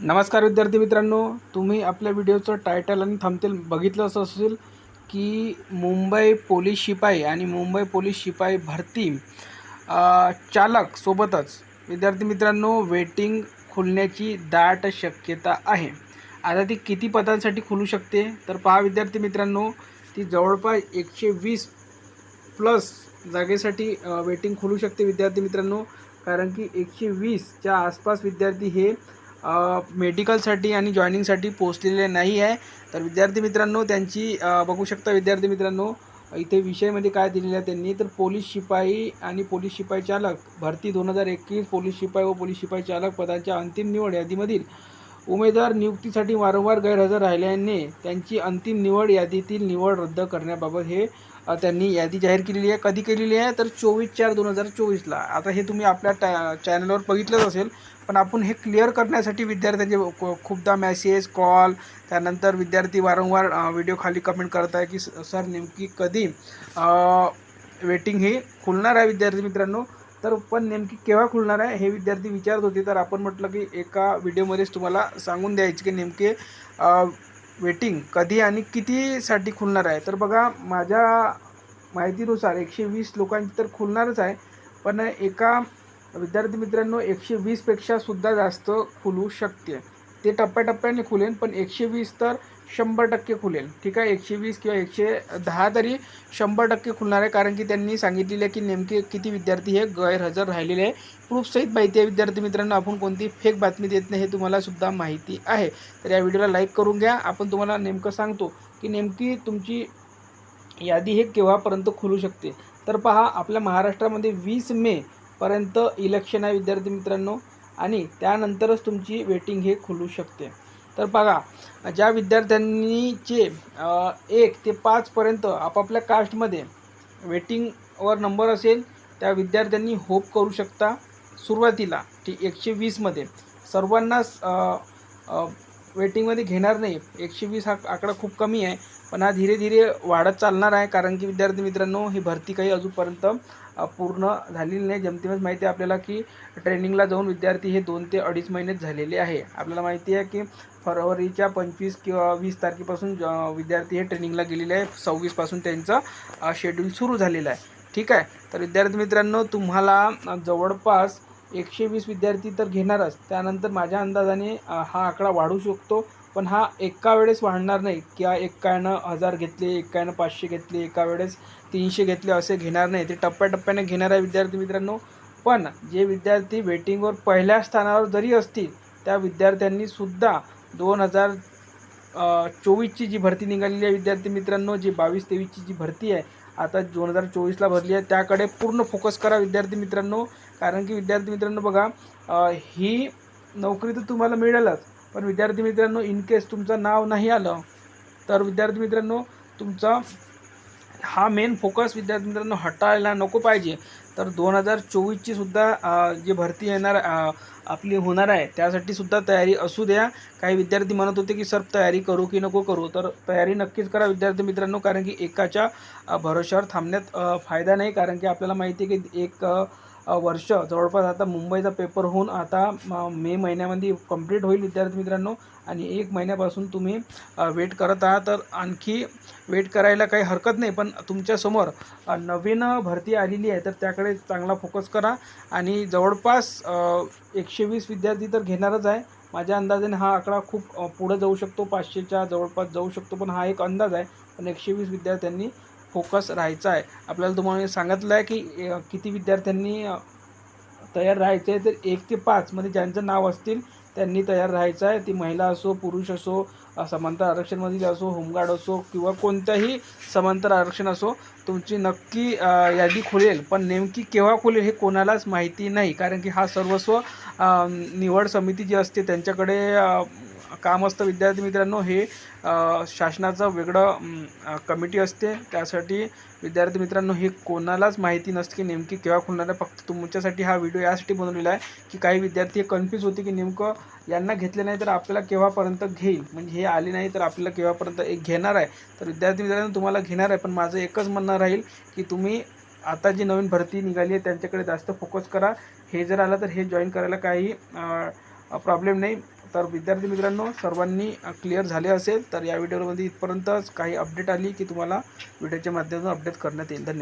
नमस्कार विद्यार्थी मित्रांनो, तुम्ही आपल्या व्हिडिओचं टायटल आणि थंबनेल बघितलंच असेल की मुंबई पोलीस शिपाई आणि मुंबई पोलीस शिपाई भरती चालक सोबतच विद्यार्थी मित्रांनो वेटिंग खुलण्याची दाट शक्यता आहे. आता ती किती पदांसाठी खुलू शकते तर पहा विद्यार्थी मित्रांनो, ती जवळपास 120 प्लस जागेसाठी वेटिंग खुलू शकते विद्यार्थी मित्रांनो. कारण की 120च्या आसपास विद्यार्थी हे मेडिकलसाठी आणि जॉईनिंगसाठी पोचलेले नाही आहे. तर विद्यार्थी मित्रांनो त्यांची बघू शकता विद्यार्थी मित्रांनो, इथे विषयमध्ये काय दिलेलं आहे त्यांनी, तर पोलीस शिपाई आणि पोलीस शिपाई चालक भरती 2021 पोलीस शिपाई व पोलीस शिपाई चालक पदांच्या अंतिम निवड यादीमधील उमेदवार नियुक्तीसाठी वारंवार गैरहजर राहिल्याने त्यांची अंतिम निवड यादीतील निवड रद्द करण्याबाबत हे त्यांनी यादी जाहीर केलेली आहे. कधी केलेली आहे तर 24/4/2024ला. आता हे तुम्ही आपल्या चॅनलवर बघितलंच असेल, पण आपण हे क्लिअर करण्यासाठी विद्यार्थ्यांचे खूपदा मेसेज कॉल त्यानंतर विद्यार्थी वारंवार व्हिडिओ खाली कमेंट करत आहे की सर नेमकी कधी वेटिंग हे खुलणार आहे विद्यार्थी मित्रांनो. तर पण नेमकी केव्हा खुलणार आहे हे विद्यार्थी विचारत होते. तर आपण म्हटलं की एका व्हिडिओमध्येच तुम्हाला सांगून द्यायचे की नेमके वेटिंग कधी आणि कितीसाठी खुलणार आहे. तर बघा माझ्या माहितीनुसार 120 लोकांची तर खुलणारच आहे, पण एका विद्यार्थी मित्रांनो 120पेक्षा सुद्धा जास्त खुलू शकते. ते टप्प्याटप्प्याने खुलेल, पण 120 तर 100% खुलेल. ठीक आहे, 120 किंवा 110 तरी 100% खुलणार आहे. कारण की त्यांनी सांगितलेलं आहे की नेमके किती विद्यार्थी हे गैरहजर राहिलेले आहे. प्रूफसहित माहिती आहे विद्यार्थी मित्रांनो, आपण कोणती फेक बातमी देत नाही हे तुम्हाला सुद्धा माहिती आहे. तर या व्हिडिओला लाईक करून घ्या. आपण तुम्हाला नेमकं सांगतो की नेमकी तुमची यादी हे केव्हापर्यंत खुलू शकते. तर पहा आपल्या महाराष्ट्रामध्ये 20 मे पर्यंत इलेक्शन आहे विद्यार्थी मित्रांनो, आणि त्यानंतरच तुमची वेटिंग हे खुलू शकते. तर बघा ज्या विद्यार्थ्यांनीचे 1 ते 5 पर्यंत आपापल्या कास्टमध्ये वेटिंगवर नंबर असेल त्या विद्यार्थ्यांनी होप करू शकता. सुरुवातीला ती 120मध्ये सर्वांनाच वेटिंगमध्ये घेणार नाही. 120 हा आकडा खूप कमी आहे, पण हा धीरे धीरे वाढत चालणार आहे. कारण की विद्यार्थी मित्रांनो ही भरती काही अजूनपर्यंत पूर्ण झालेली नाही. जमतेमच माहिती आहे आपल्याला की ट्रेनिंगला जाऊन विद्यार्थी हे 2 ते 2.5 महिनेच झालेले आहे. आपल्याला माहिती आहे की फरवरीच्या 25 किंवा 20 तारखेपासून विद्यार्थी हे ट्रेनिंगला गेलेले आहे. 26पासून त्यांचं शेड्यूल सुरू झालेलं आहे. ठीक आहे, तर विद्यार्थी मित्रांनो तुम्हाला जवळपास 120 विद्यार्थी तर घेणारच. त्यानंतर माझ्या अंदाजाने हा आकडा वाढू शकतो, पण हा एका वेळेस वाढणार नाही किंवा एकानं 1000 घेतले, एकानं 500 घेतले, एका वेळेस 300 घेतले असे घेणार नाही. ते टप्प्याटप्प्याने घेणार आहे विद्यार्थी मित्रांनो. पण जे विद्यार्थी वेटिंगवर पहिल्या स्थानावर जरी असतील त्या विद्यार्थ्यांनी सुद्धा 2024ची जी भरती निघालेली आहे विद्यार्थी मित्रांनो, जी 22-23ची जी भरती आहे आता 2024ला भरली आहे, त्याकडे पूर्ण फोकस करा विद्यार्थी मित्रांनो. कारण की विद्यार्थी मित्रांनो बघा ही नोकरी तर तुम्हाला मिळेलच, पण विद्यार्थी मित्रांनो इन केस तुमचं नाव नाही आलं तर विद्यार्थी मित्रांनो तुमचा हा मेन फोकस विद्यार्थी मित्रांनो हटायला नको पाहिजे. तर 2024ची सुद्धा जी भरती येणार आपली होणार आहे त्यासाठी सुद्धा तयारी असू द्या. काही विद्यार्थी म्हणत होते की सर तयारी करू की नको करू, तर तयारी नक्कीच करा विद्यार्थी मित्रांनो. कारण की एकाच्या भरोश्यावर थांबण्यात फायदा नाही. कारण की आपल्याला माहिती आहे की एक वर्ष जवळपास आता मुंबईचा पेपर होऊन आता मे महिन्यामध्ये कंप्लीट होईल विद्यार्थी मित्रांनो, आणि 1 महिन्यापासून तुम्ही वेट करत आहात. तर आणखी वेट करायला काही हरकत नाही, पण तुमच्यासमोर नवीन भरती आलेली आहे तर त्याकडे चांगला फोकस करा. आणि जवळपास 120 विद्यार्थी तर घेणारच आहे. माझ्या अंदाजाने हा आकडा खूप पुढे जाऊ शकतो, 500च्या जवळपास जाऊ शकतो, पण हा एक अंदाज आहे. पण 120 विद्यार्थ्यांनी फोकस राहायचा आहे. आपल्याला तुम्हाला सांगितलं आहे की किती विद्यार्थ्यांनी तयार राहायचं आहे. तर 1 ते 5 मध्ये ज्यांचं नाव असतील त्यांनी तयार राहायचं आहे. ती महिला असो, पुरुष असो, समांतर आरक्षणमधील असो, होमगार्ड असो किंवा कोणत्याही समांतर आरक्षण असो, तुमची नक्की यादी खुलेल. पण नेमकी केव्हा खुलेल हे कोणालाच माहिती नाही. कारण की हा सर्वस्व निवड समिती जी असते त्यांच्याकडे काम असतं विद्यार्थी मित्रांनो. हे शासनाचं वेगळं कमिटी असते. त्यासाठी विद्यार्थी मित्रांनो हे कोणालाच माहिती नसते की नेमकी केव्हा खुलणार आहे. फक्त तुमच्यासाठी हा व्हिडिओ यासाठी बनवलेला आहे की काही विद्यार्थी कन्फ्यूज होते की नेमकं यांना घेतले नाही तर आपल्याला केव्हापर्यंत घेईल, म्हणजे हे आले नाही तर आपल्याला केव्हापर्यंत एक घेणार आहे. तर विद्यार्थी मित्रांनो तुम्हाला घेणार आहे, पण माझं एकच म्हणणं राहील की तुम्ही आता जी नवीन भरती निघाली आहे त्यांच्याकडे जास्त फोकस करा. हे जर आलं तर हे जॉईन करायला काही प्रॉब्लेम नाही. तर विद्यार्थी मित्रांनो, सर्वांनी क्लिअर झाले असेल तर या व्हिडिओमध्ये इथपर्यंतच. काही अपडेट आली की तुम्हाला व्हिडिओच्या माध्यमातून अपडेट करण्यात येईल. धन्यवाद.